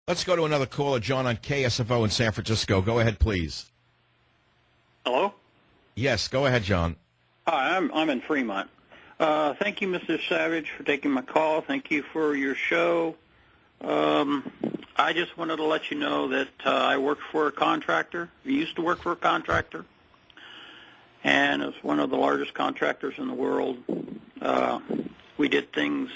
Let's go to another caller, John, on KSFO in San Francisco. Go ahead, please. Hello? Yes, go ahead, John. Hi, I'm in Fremont. Thank you, Mr. Savage, for taking my call. Thank you for your show. I just wanted to let you know that I work for a contractor. I used to work for a contractor, and it's one of the largest contractors in the world. We did things.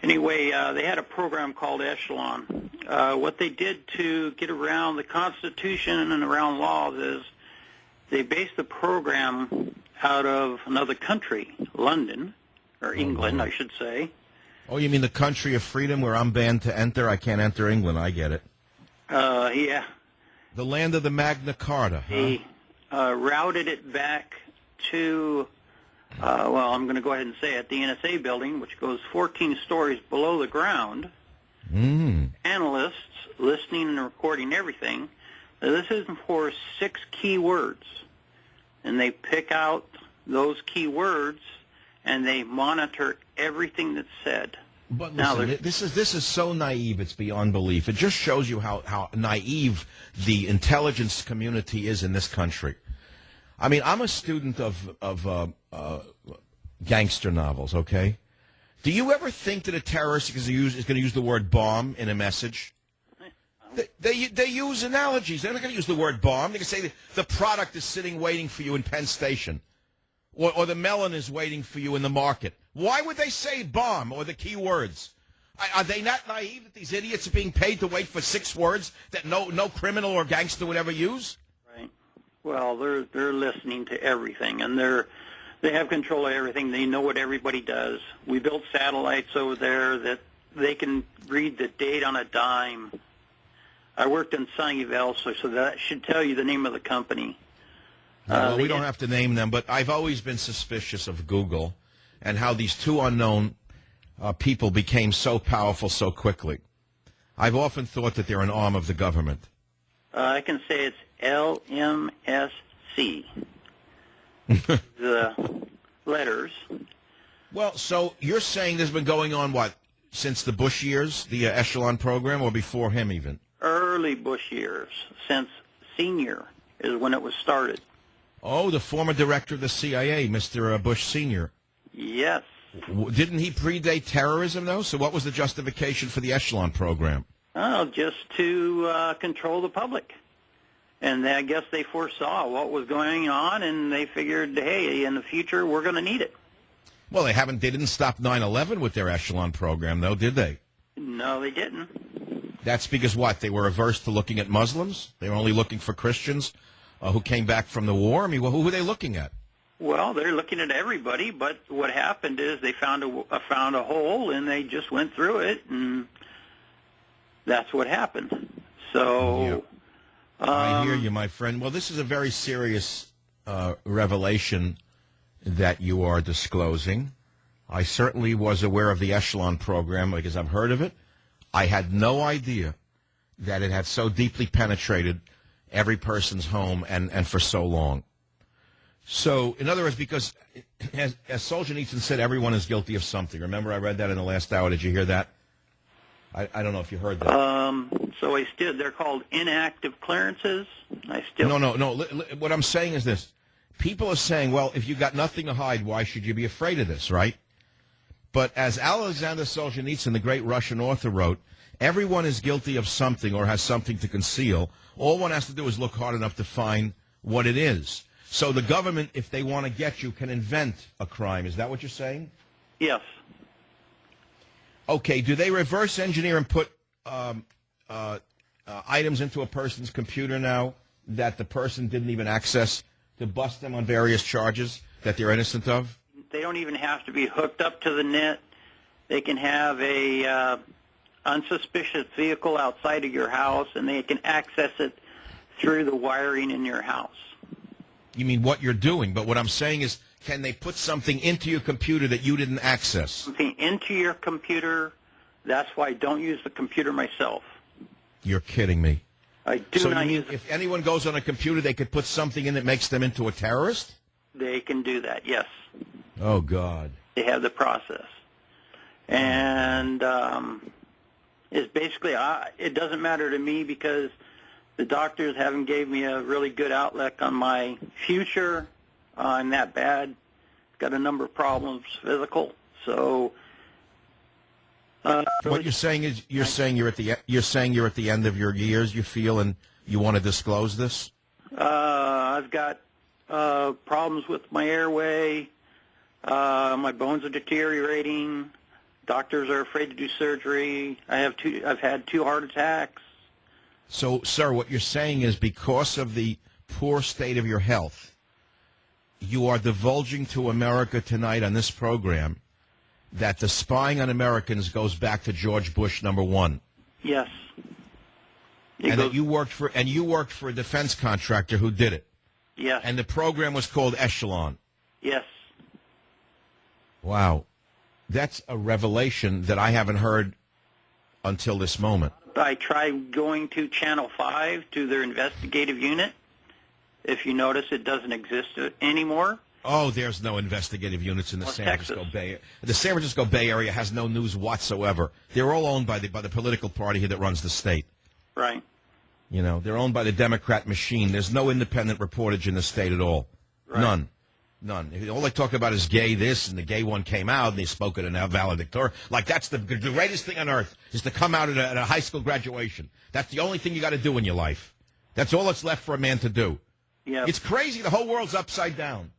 Anyway, they had a program called Echelon. What they did to get around the Constitution and around laws is they based the program out of another country, London, or England, I should say. Oh, you mean the country of freedom where I'm banned to enter? I can't enter England. I get it. Yeah. The land of the Magna Carta. They routed it back to, well, I'm going to go ahead and say it, the NSA building, which goes 14 stories below the ground. Analysts listening and recording everything. Now, this is for 6 key words. And they pick out those key words, and they monitor everything that's said. But listen, this is so naive, it's beyond belief. It just shows you how naive the intelligence community is in this country. I mean, I'm a student of gangster novels, okay? Do you ever think that a terrorist is going to use the word bomb in a message? They use analogies. They're not going to use the word bomb. They can say the product is sitting waiting for you in Penn Station, or the melon is waiting for you in the market. Why would they say bomb or the key words? Are they not naive that these idiots are being paid to wait for 6 words that no criminal or gangster would ever use? Right. Well, they're listening to everything, and they have control of everything. They know what everybody does. We built satellites over there that they can read the date on a dime. I worked in Sunnyvale, so that should tell you the name of the company. Well, we don't have to name them, but I've always been suspicious of Google and how these 2 unknown people became so powerful so quickly. I've often thought that they're an arm of the government. I can say it's LMSC. The letters. Well, so you're saying this has been going on, what, since the Bush years, the Echelon program, or before him even? Early Bush years, since senior is when it was started. Oh, the former director of the CIA, Mr. Bush Sr. Yes. Didn't he predate terrorism, though? So what was the justification for the Echelon program? Oh, just to control the public. And I guess they foresaw what was going on, and they figured, hey, in the future, we're going to need it. Well, they didn't stop 9/11 with their Echelon program, though, did they? No, they didn't. That's because what? They were averse to looking at Muslims? They were only looking for Christians who came back from the war? I mean, well, who were they looking at? Well, they're looking at everybody, but what happened is they found a hole, and they just went through it, and that's what happened. So... I hear you, my friend. Well, this is a very serious revelation that you are disclosing. I certainly was aware of the Echelon program because I've heard of it. I had no idea that it had so deeply penetrated every person's home and for so long. So, in other words, because as Solzhenitsyn said, everyone is guilty of something. Remember, I read that in the last hour. Did you hear that? I don't know if you heard that. So they're called inactive clearances. No. What I'm saying is this. People are saying, well, if you got nothing to hide, why should you be afraid of this, right? But as Alexander Solzhenitsyn, the great Russian author, wrote, everyone is guilty of something or has something to conceal. All one has to do is look hard enough to find what it is. So the government, if they want to get you, can invent a crime. Is that what you're saying? Yes. Okay, do they reverse engineer and put items into a person's computer now that the person didn't even access to bust them on various charges that they're innocent of? They don't even have to be hooked up to the net. They can have a unsuspicious vehicle outside of your house, and they can access it through the wiring in your house. You mean what you're doing, but what I'm saying is, can they put something into your computer that you didn't access? Something into your computer. That's why I don't use the computer myself. You're kidding me. I do not use it. If anyone goes on a computer, they could put something in that makes them into a terrorist? They can do that, yes. Oh, God. They have the process. And is basically it doesn't matter to me because the doctors haven't gave me a really good outlook on my future. I'm that bad. Got a number of problems, physical. So what you're saying is you're saying you're at the end of your years. You feel and you want to disclose this. I've got problems with my airway. My bones are deteriorating. Doctors are afraid to do surgery. I've had 2 heart attacks. So, sir, what you're saying is because of the poor state of your health, you are divulging to America tonight on this program that the spying on Americans goes back to George Bush #1. Yes. That you worked for a defense contractor who did it. Yes. And the program was called Echelon. Yes. Wow. That's a revelation that I haven't heard until this moment. I tried going to Channel 5 to their investigative unit. If you notice, it doesn't exist anymore. Oh, there's no investigative units in the San Francisco Bay Area. The San Francisco Bay Area has no news whatsoever. They're all owned by the political party that runs the state. Right. You know, they're owned by the Democrat machine. There's no independent reportage in the state at all. Right. None. All they talk about is gay this, and the gay one came out, and they spoke at a valedictorian. Like, that's the greatest thing on earth, is to come out at a high school graduation. That's the only thing you got to do in your life. That's all that's left for a man to do. Yeah. It's crazy. The whole world's upside down.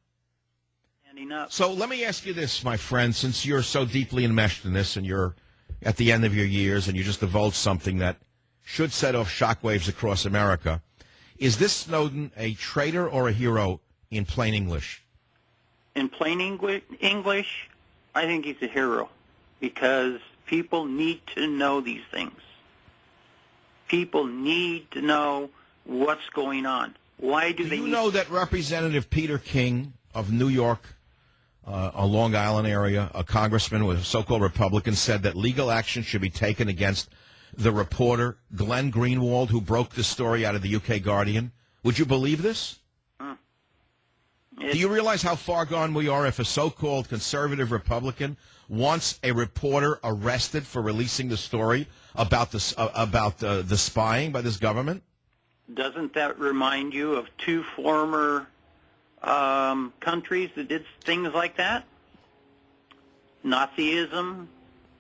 Standing up. So let me ask you this, my friend, since you're so deeply enmeshed in this, and you're at the end of your years, and you just divulged something that should set off shockwaves across America. Is this Snowden a traitor or a hero in plain English? In plain English, I think he's a hero because people need to know these things. People need to know what's going on. Why do they? Do you know that Representative Peter King of New York, a Long Island area, a congressman with a so-called Republican, said that legal action should be taken against the reporter Glenn Greenwald, who broke the story out of the UK Guardian? Would you believe this? Do you realize how far gone we are if a so-called conservative Republican wants a reporter arrested for releasing the story about the spying by this government? Doesn't that remind you of 2 former countries that did things like that? Nazism.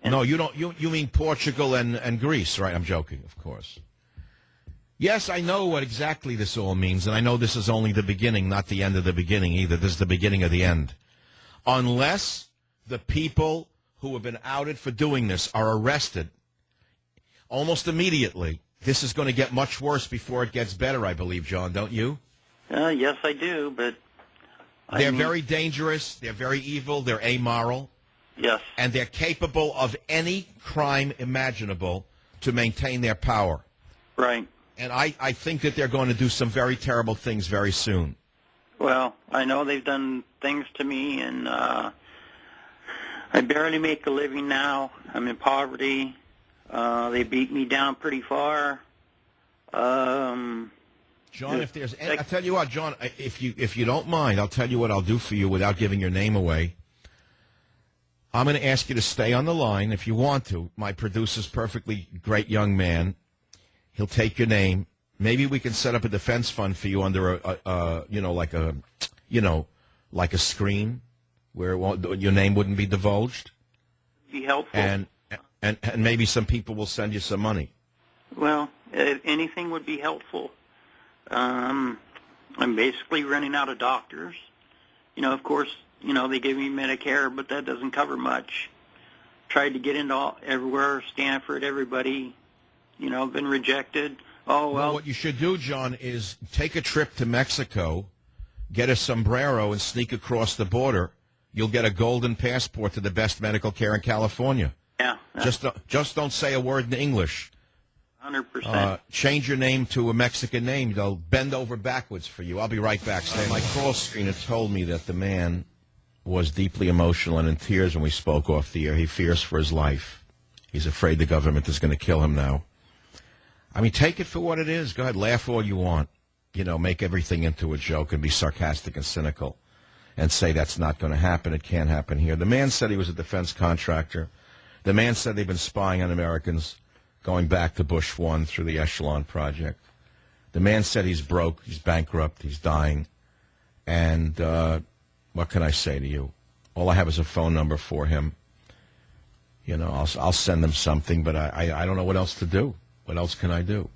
No, you don't. You mean Portugal and Greece, right? I'm joking, of course. Yes, I know what exactly this all means, and I know this is only the beginning, not the end of the beginning either. This is the beginning of the end. Unless the people who have been outed for doing this are arrested almost immediately, this is going to get much worse before it gets better, I believe, John, don't you? Yes, I do, but... They're very dangerous, they're very evil, they're amoral. Yes. And they're capable of any crime imaginable to maintain their power. Right. And I think that they're going to do some very terrible things very soon. Well, I know they've done things to me, and I barely make a living now. I'm in poverty. They beat me down pretty far. John, if there's, I'll tell you what, John, if you don't mind, I'll tell you what I'll do for you without giving your name away. I'm going to ask you to stay on the line if you want to. My producer's perfectly great young man. He'll take your name. Maybe we can set up a defense fund for you under like a screen where your name wouldn't be divulged. Be helpful. And maybe some people will send you some money. Well, anything would be helpful. I'm basically running out of doctors. Of course, they give me Medicare, but that doesn't cover much. Tried to get into everywhere, Stanford, everybody, been rejected. Oh, well. What you should do, John, is take a trip to Mexico, get a sombrero, and sneak across the border. You'll get a golden passport to the best medical care in California. Yeah. Just don't say a word in English. 100%. Change your name to a Mexican name. They'll bend over backwards for you. I'll be right back. Stay. My call screener told me that the man was deeply emotional and in tears when we spoke off the air. He fears for his life. He's afraid the government is going to kill him now. I mean, take it for what it is. Go ahead, laugh all you want. Make everything into a joke and be sarcastic and cynical and say that's not going to happen. It can't happen here. The man said he was a defense contractor. The man said they've been spying on Americans going back to Bush 1 through the Echelon Project. The man said he's broke, he's bankrupt, he's dying. And what can I say to you? All I have is a phone number for him. You know, I'll send them something, but I don't know what else to do. What else can I do?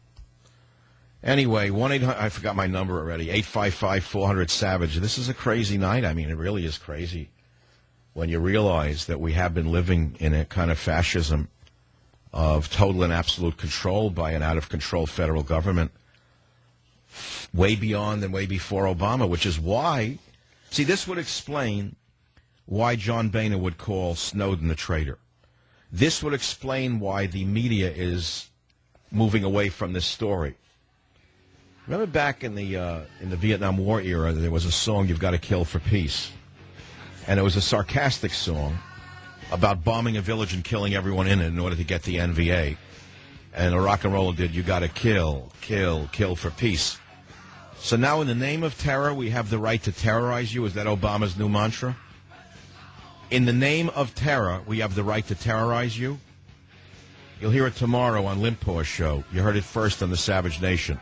Anyway, 1-800, I forgot my number already, 855-400-SAVAGE. This is a crazy night. I mean, it really is crazy when you realize that we have been living in a kind of fascism of total and absolute control by an out-of-control federal government way beyond and way before Obama, which is why, see, this would explain why John Boehner would call Snowden a traitor. This would explain why the media is moving away from this story. Remember back in the Vietnam War era, there was a song, You've Got to Kill for Peace. And it was a sarcastic song about bombing a village and killing everyone in it in order to get the NVA. And a rock and roller did, you got to kill, kill, kill for peace. So now in the name of terror, we have the right to terrorize you. Is that Obama's new mantra? In the name of terror, we have the right to terrorize you. You'll hear it tomorrow on Limpaw's show. You heard it first on the Savage Nation.